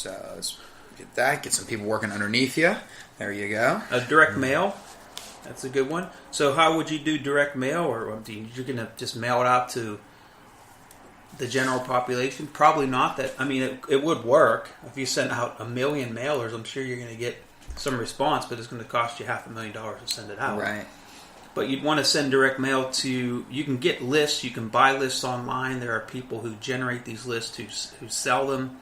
So let's get that. Get some people working underneath you. There you go. A direct mail. That's a good one. So how would you do direct mail, or you're going to just mail it out to the general population? Probably not. It would work. If you sent out 1 million mailers, I'm sure you're going to get some response, but it's going to cost you $500,000 to send it out. Right. But you'd want to send direct mail to, you can get lists, you can buy lists online. There are people who generate these lists who sell them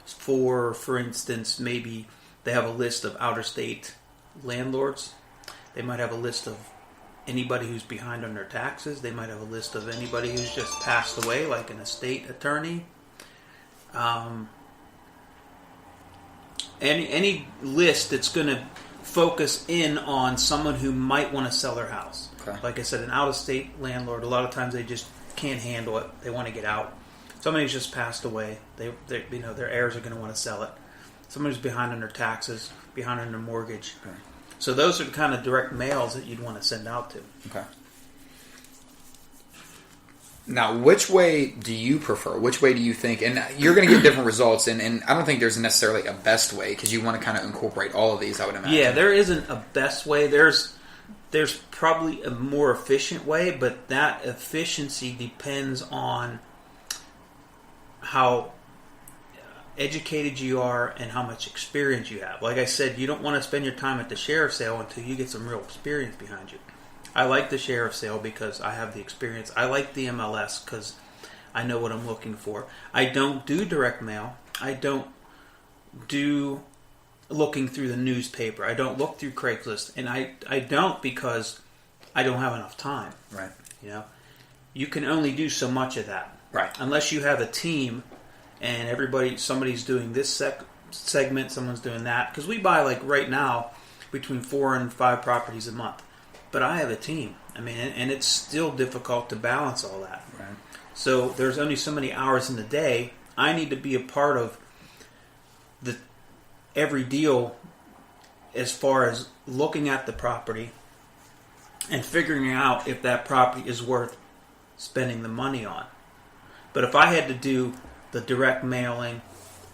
for instance, maybe they have a list of out-of-state landlords. They might have a list of anybody who's behind on their taxes. They might have a list of anybody who's just passed away, like an estate attorney. Any list that's going to focus in on someone who might want to sell their house. Okay. Like I said, an out-of-state landlord, a lot of times they just can't handle it. They want to get out. Somebody who's just passed away, their heirs are going to want to sell it. Somebody who's behind on their taxes, behind on their mortgage. Okay. So those are the kind of direct mails that you'd want to send out to. Okay. Now, which way do you prefer? Which way do you think? And you're going to get different results, and I don't think there's necessarily a best way, because you want to kind of incorporate all of these, I would imagine. Yeah, there isn't a best way. There's probably a more efficient way, but that efficiency depends on how educated you are and how much experience you have. Like I said, you don't want to spend your time at the sheriff's sale until you get some real experience behind you. I like the sheriff's sale because I have the experience. I like the MLS because I know what I'm looking for. I don't do direct mail. I don't do looking through the newspaper. I don't look through Craigslist. And I don't because I don't have enough time. Right. You can only do so much of that. Right. Unless you have a team and somebody's doing this segment, someone's doing that. Because we buy, like right now, between 4 and 5 properties a month. But I have a team. And it's still difficult to balance all that. Right. So there's only so many hours in the day. I need to be a part of every deal as far as looking at the property and figuring out if that property is worth spending the money on. But if I had to do the direct mailing,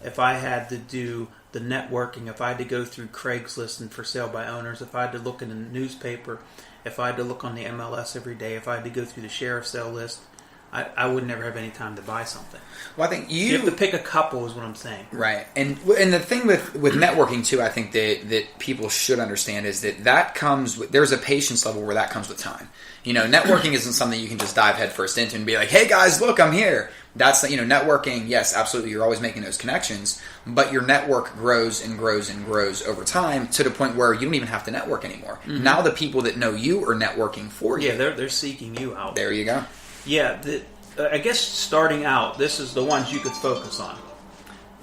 if I had to do the networking, if I had to go through Craigslist and for sale by owners, if I had to look in the newspaper, if I had to look on the MLS every day, if I had to go through the sheriff's sale list, I would never have any time to buy something. Well, I think you have to pick a couple is what I'm saying. Right. And the thing with networking, too, I think that people should understand is that comes with, there's a patience level where that comes with time. Networking isn't something you can just dive headfirst into and be like, hey, guys, look, I'm here. That's, networking, yes, absolutely, you're always making those connections, but your network grows and grows and grows over time to the point where you don't even have to network anymore. Mm-hmm. Now the people that know you are networking for you. Yeah, they're seeking you out. There you go. Yeah, I guess starting out, this is the ones you could focus on,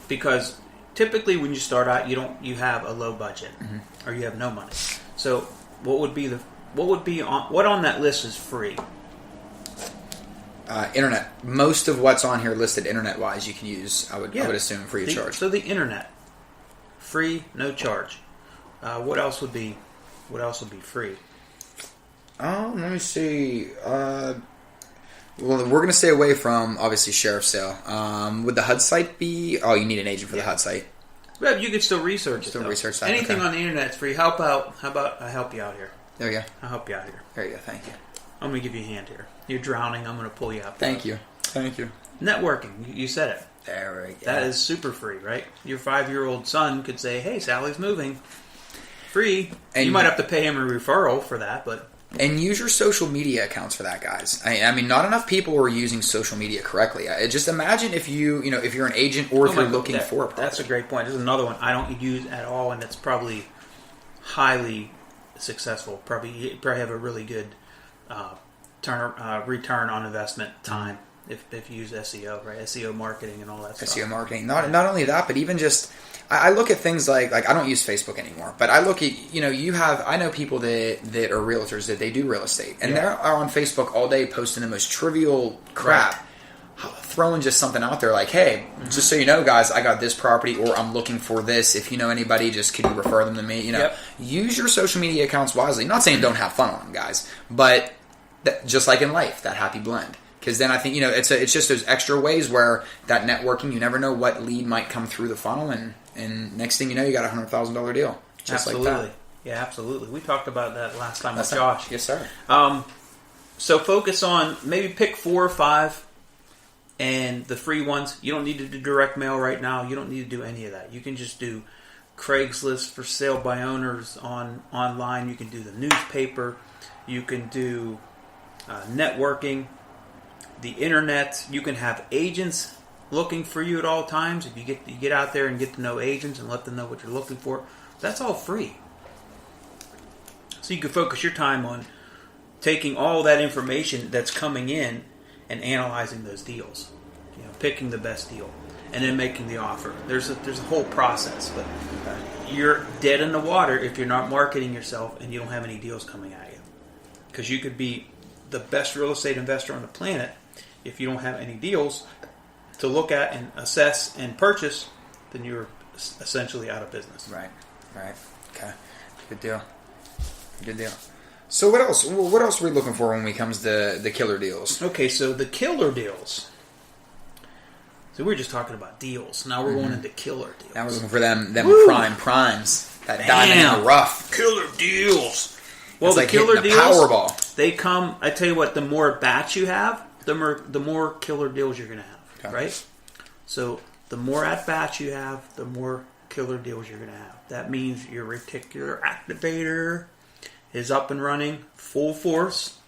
because typically when you start out, you have a low budget, or you have no money. So what on that list is free? Internet. Most of what's on here listed internet-wise, you can use. I would assume free of charge. So the internet, free, no charge. What else would be free? Let me see. Well, we're going to stay away from, obviously, sheriff's sale. Would the HUD site be... Oh, you need an agent for the HUD site. Well, you could still research it, research that. Anything on the internet is free. How about I help you out here? There you go. I'll help you out here. There you go. Thank you. I'm going to give you a hand here. You're drowning. I'm going to pull you out. Thank you. Networking. You said it. There we go. That is super free, right? Your 5-year-old son could say, hey, Sally's moving. Free. And you might have to pay him a referral for that, but... And use your social media accounts for that, guys. I mean, not enough people are using social media correctly. Just imagine if if you're an agent or if you're looking for a property. That's a great point. There's another one I don't use at all, and it's probably highly successful. You probably have a really good return on investment time if you use SEO, right? SEO marketing and all that stuff. SEO marketing. Not only that, but even just... I look at things like I don't use Facebook anymore, but I look at, I know people that are realtors that they do real estate, and they're on Facebook all day posting the most trivial crap, throwing just something out there like, hey, just so you know, guys, I got this property, or I'm looking for this. If you know anybody, just could you refer them to me? Use your social media accounts wisely. Not saying don't have fun on them, guys, but just like in life, that happy blend. Because then I think, it's just those extra ways where that networking, you never know what lead might come through the funnel, and next thing you know, you got a $100,000 deal. Just absolutely. like that. Yeah, absolutely. We talked about that last time with Josh. Yes, sir. So focus on, maybe pick 4 or 5, and the free ones. You don't need to do direct mail right now. You don't need to do any of that. You can just do Craigslist for sale by owners online. You can do the newspaper. You can do networking, the internet. You can have agents looking for you at all times. If you get out there and get to know agents and let them know what you're looking for, that's all free. So you can focus your time on taking all that information that's coming in and analyzing those deals. Picking the best deal and then making the offer. There's a whole process, but you're dead in the water if you're not marketing yourself and you don't have any deals coming at you. Because you could be the best real estate investor on the planet. If you don't have any deals to look at and assess and purchase, then you're essentially out of business. Right. Okay. Good deal. So what else? What else are we looking for when it comes to the killer deals? Okay, so the killer deals. So we were just talking about deals. Now we're going into killer deals. Now we're looking for them primes. That diamond in the rough. Killer deals. Well, it's the like killer hitting a deals, Powerball. they come, I tell you what, the more at-bats you have, the more killer deals you're going to have, Okay. right? So the more at-bats you have, the more killer deals you're going to have. That means your reticular activator is up and running full force,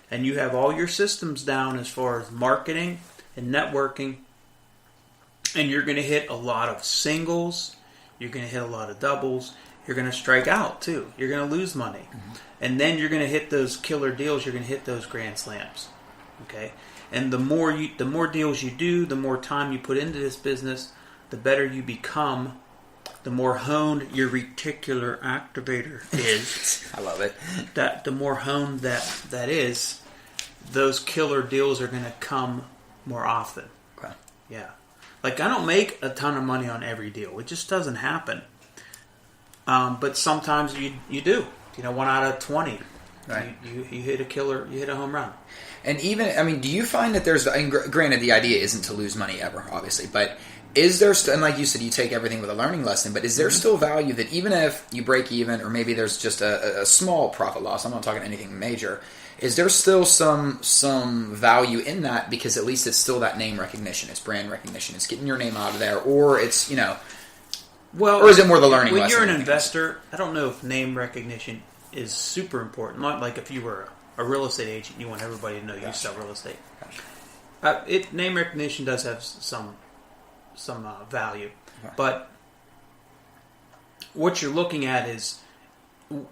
and you have all your systems down as far as marketing and networking, and you're going to hit a lot of singles, you're going to hit a lot of doubles, you're going to strike out too, you're going to lose money, and then you're going to hit those killer deals, you're going to hit those grand slams, okay? And the more deals you do, the more time you put into this business, the better you become, the more honed your reticular activator is. I love it. The more honed that is, those killer deals are going to come more often. Okay. Yeah. Like, I don't make a ton of money on every deal. It just doesn't happen. But sometimes you do. 1 out of 20. Right. You hit a killer, you hit a home run. And even, do you find that there's, granted the idea isn't to lose money ever, obviously, but is there, and like you said, you take everything with a learning lesson, but is there still value that even if you break even, or maybe there's just a small profit loss, I'm not talking anything major, is there still some value in that, because at least it's still that name recognition, it's brand recognition, it's getting your name out of there, or it's, well, or is it more the learning lesson? When you're an investor, I don't know if name recognition is super important. Not like if you were a real estate agent, you want everybody to know you sell real estate. Name recognition does have some value, but what you're looking at is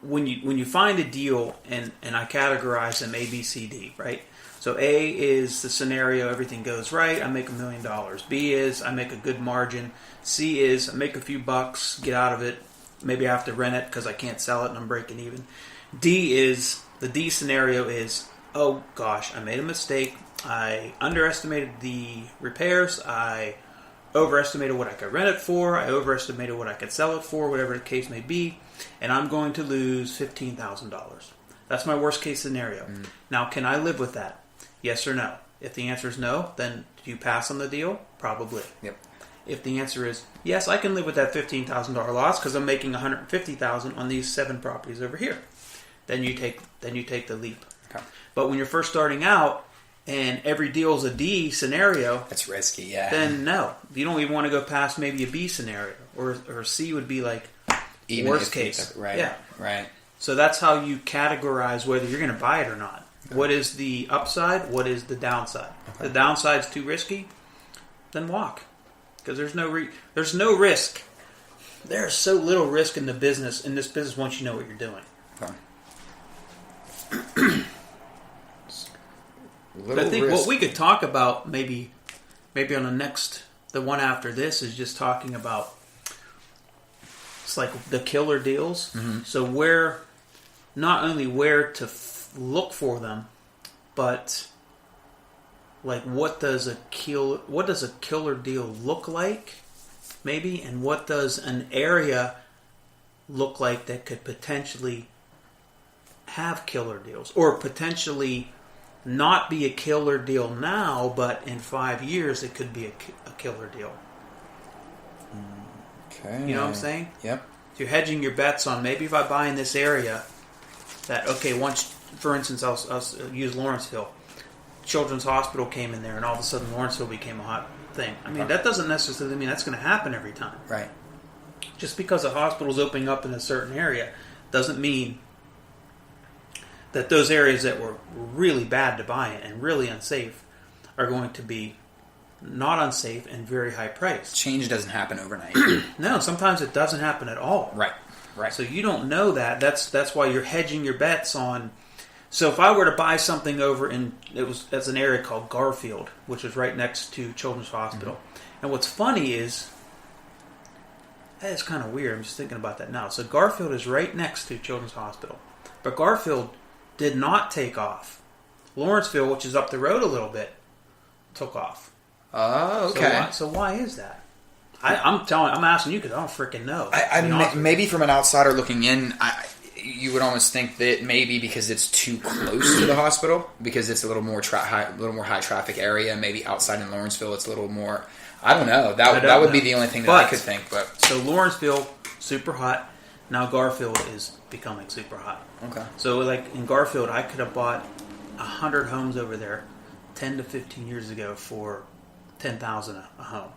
when you find a deal, and I categorize them A, B, C, D, right? So A is the scenario, everything goes right, I make $1 million. B is I make a good margin. C is I make a few bucks, get out of it. Maybe I have to rent it because I can't sell it and I'm breaking even. The D scenario is, oh gosh, I made a mistake. I underestimated the repairs. I overestimated what I could rent it for. I overestimated what I could sell it for, whatever the case may be. And I'm going to lose $15,000. That's my worst case scenario. Now, can I live with that? Yes or no? If the answer is no, then do you pass on the deal? Probably. Yep. If the answer is yes, I can live with that $15,000 loss because I'm making $150,000 on these 7 properties over here, then you take the leap. Okay. But when you're first starting out and every deal is a D scenario, That's risky, yeah. then no, you don't even want to go past maybe a B scenario, or C would be like Even worst case. Right. Yeah. Right. So that's how you categorize whether you're going to buy it or not. Okay. What is the upside? What is the downside? Okay. The downside's too risky, then walk. Because there's no risk. There's so little risk in this business once you know what you're doing. Okay. But I think what we could talk about maybe on the one after this is just talking about, it's like the killer deals. Mm-hmm. So not only where to look for them, but like what does a killer deal look like, maybe, and what does an area look like that could potentially have killer deals, or potentially not be a killer deal now, but in 5 years it could be a killer deal. Okay. You know what I'm saying? Yep. You're hedging your bets on maybe if I buy in this area, that once, for instance, I'll use Lawrenceville. Children's Hospital came in there, and all of a sudden Lawrenceville became a hot thing. I mean, that doesn't necessarily mean that's going to happen every time. Right. Just because a hospital's opening up in a certain area doesn't mean that those areas that were really bad to buy in and really unsafe are going to be not unsafe and very high priced. Change doesn't happen overnight. No, sometimes it doesn't happen at all. Right. Right. So you don't know that. That's why you're hedging your bets on. So if I were to buy something over that's an area called Garfield, which is right next to Children's Hospital. Mm-hmm. And what's funny is, it's kind of weird. I'm just thinking about that now. So Garfield is right next to Children's Hospital, but Garfield did not take off. Lawrenceville, which is up the road a little bit, took off. Oh, okay. So why is that? I'm asking you because I don't freaking know. Maybe from an outsider looking in, you would almost think that maybe because it's too close to the hospital, because it's a little more high traffic area. Maybe outside in Lawrenceville, it's a little more. I don't know. That would be the only thing that I could think. But so Lawrenceville, super hot. Now Garfield is becoming super hot. Okay. So like in Garfield, I could have bought 100 homes over there 10 to 15 years ago for $10,000 a home.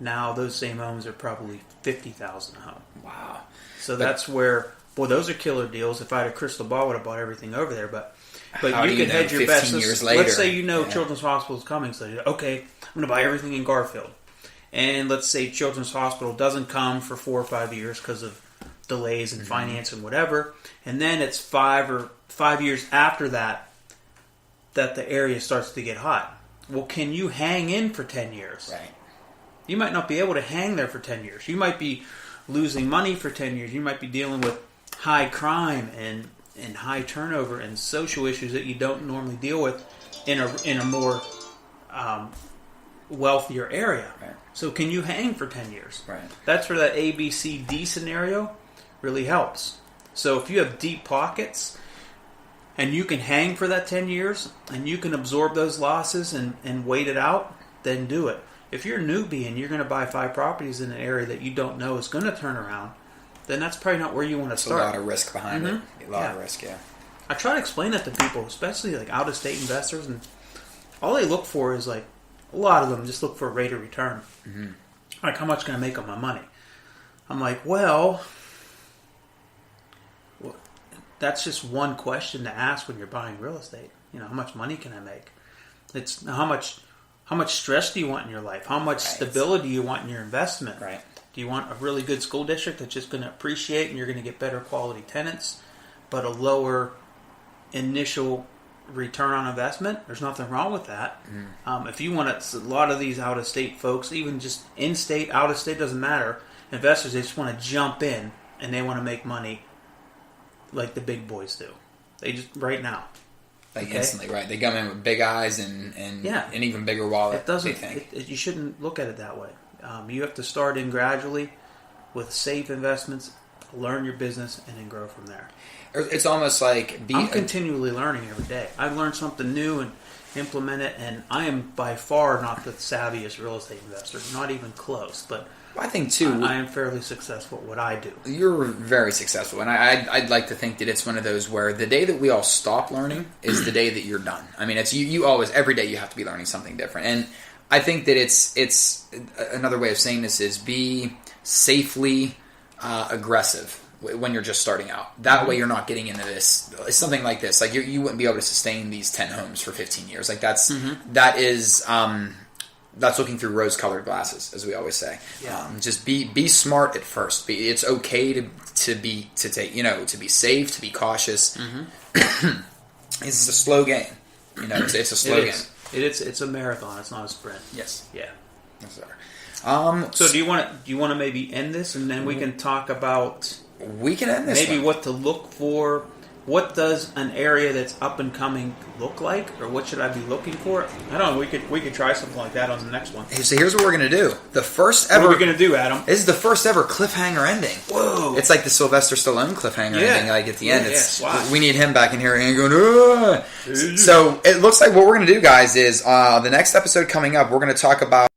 Now those same homes are probably $50,000 a home. Wow. So that's where, those are killer deals. If I had a crystal ball, I would have bought everything over there. But you can hedge your bets. Years later, let's say Children's Hospital is coming. So okay, I'm going to buy everything in Garfield. And let's say Children's Hospital doesn't come for 4 or 5 years because of delays in finance and whatever. And then it's 5 years after that the area starts to get hot. Well, can you hang in for 10 years? Right. You might not be able to hang there for 10 years. You might be losing money for 10 years. You might be dealing with high crime and high turnover and social issues that you don't normally deal with in a more wealthier area. Right. So can you hang for 10 years? Right. That's where that ABCD scenario really helps. So if you have deep pockets and you can hang for that 10 years and you can absorb those losses and wait it out, then do it. If you're a newbie and you're going to buy 5 properties in an area that you don't know is going to turn around, then that's probably not where you want to start. A lot of risk behind it. A lot of risk, yeah. I try to explain that to people, especially like out-of-state investors, and all they look for is like, a lot of them just look for a rate of return. Mm-hmm. Like, how much can I make on my money? I'm like, well, that's just one question to ask when you're buying real estate. How much money can I make? It's how much stress do you want in your life? How much stability do you want in your investment? Right. Do you want a really good school district that's just going to appreciate and you're going to get better quality tenants, but a lower initial return on investment? There's nothing wrong with that. Mm. If you want a lot of these out-of-state folks, even just in-state, out-of-state, doesn't matter. Investors, they just want to jump in and they want to make money like the big boys do. They just, right now. Instantly, right? They come in with big eyes and an even bigger wallet. It doesn't. You shouldn't look at it that way. You have to start in gradually with safe investments, learn your business, and then grow from there. It's almost like I'm continually learning every day. I learn something new and implement it, and I am by far not the savviest real estate investor, not even close. But I think too, I am fairly successul at what I do. You're very successful, and I'd like to think that it's one of those where the day that we all stop learning is the day that you're done. I mean, it's you always, every day you have to be learning something different, and I think that it's another way of saying this is be safely aggressive when you're just starting out. That way you're not getting into this, something like this. Like you wouldn't be able to sustain these 10 homes for 15 years. Like that's looking through rose-colored glasses, as we always say. Yeah. Just be smart at first. It's okay to be safe, to be cautious. Mm-hmm. It's a slow game. It's a slow game. It's a marathon. It's not a sprint. Yes. Yeah. Yes, sir. So do you want to maybe end this and then we can talk about we can end this maybe one. what to look for what does an area that's up and coming look like, or what should I be looking for? I don't know. We could try something like that on the next one. So here's what we're gonna do. The first ever. What are we gonna do, Adam? This is the first ever cliffhanger ending. Whoa! It's like the Sylvester Stallone cliffhanger ending. Like at the end, wow. We need him back in here and going. Ugh. So it looks like what we're gonna do, guys, is the next episode coming up. We're gonna talk about